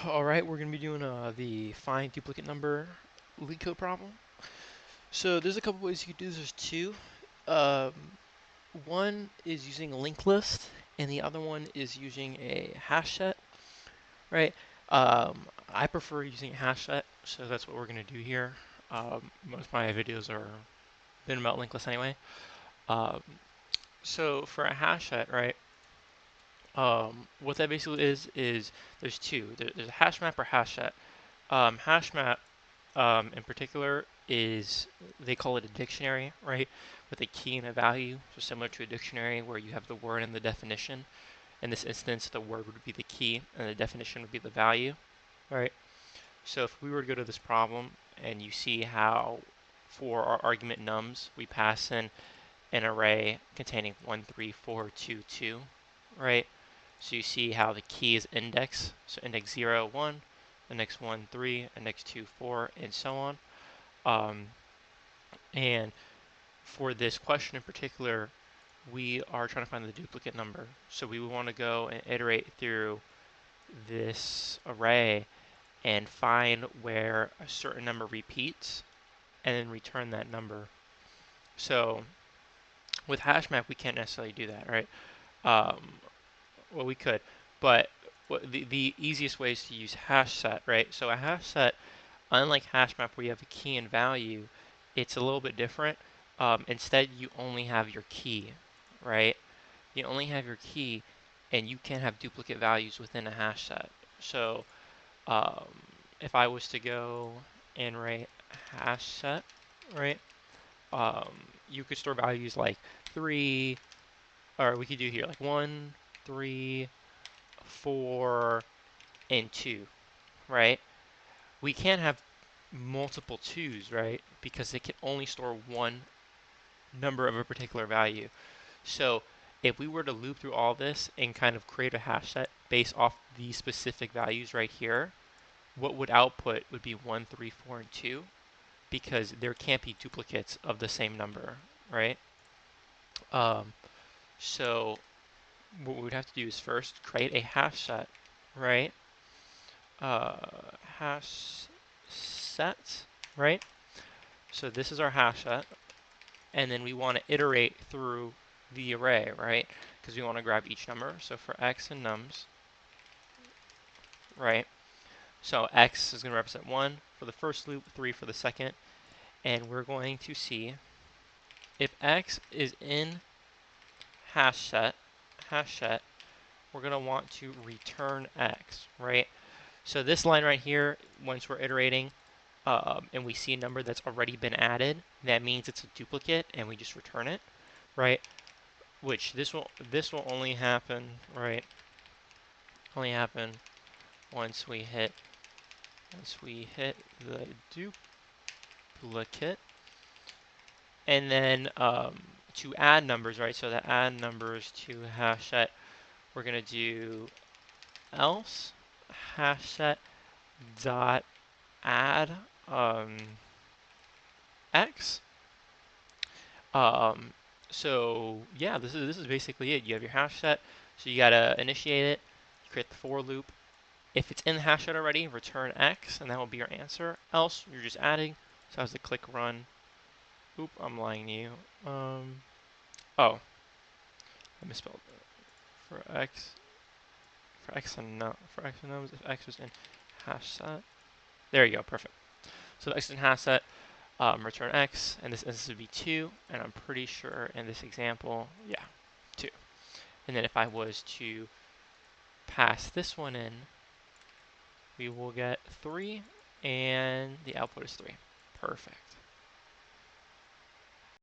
Alright, we're going to be doing the find duplicate number LeetCode problem. So there's a couple ways you could do this. There's two. Um, One is using a linked list, and the other one is using a Hashset, right? I prefer using a Hashset, so that's what we're going to do here. Most of my videos are been about linked lists anyway. Um, so for a Hashset, right? What that basically is there's two. There's a hash map or Hashset. Hash map in particular is, they call it a dictionary, right? With a key and a value, so similar to a dictionary where you have the word and the definition. In this instance, the word would be the key and the definition would be the value, right? So if we were to go to this problem and you see how for our argument nums, we pass in an array containing 1, 3, 4, 2, 2, right? So you see how the key is index, so index 0, 1, index 1, 3, index 2, 4, and so on. And for this question in particular, we are trying to find the duplicate number. So we would want to go and iterate through this array and find where a certain number repeats and then return that number. So with hash map, we can't necessarily do that, right? Well, we could, but the easiest way is to use Hashset, right? So a Hashset, unlike hash map where you have a key and value, it's a little bit different. Instead, you only have your key, right? You only have your key, and you can't have duplicate values within a hash set. So um, if I was to go and write hash set, right? You could store values like 3, or we could do here like 1, 3, 4, and 2, right? We can't have multiple 2s, right? Because it can only store one number of a particular value. So if we were to loop through all this and kind of create a hash set based off these specific values right here, what would output would be 1, 3, 4, and 2, because there can't be duplicates of the same number, right? Um, so what we would have to do is first create a hash set, right? Hash set, right? So this is our hash set, and then we want to iterate through the array, right? Because we want to grab each number. So for x and nums, right? So x is going to represent 1 for the first loop, 3 for the second, and we're going to see if x is in hash set, we're going to want to return x, right? So this line right here, once we're iterating, and we see a number that's already been added, that means it's a duplicate, and we just return it, right? Which this will only happen, right? Only happen once we hit the duplicate, and then to add numbers, right? So to add numbers to hash set, we're gonna do else hash set dot add x. So yeah, this is basically it. You have your hash set, so you gotta initiate it, create the for loop. If it's in the hash set already, return x, and that will be your answer. Else, you're just adding. So I have to click run. Oop, I'm lying to you. Oh, I misspelled it. For x, for x and nums, if x was in hash set. There you go, perfect. So if x is in hash set, return x, and this instance would be 2, and I'm pretty sure in this example, yeah, 2. And then if I was to pass this one in, we will get 3, and the output is 3. Perfect.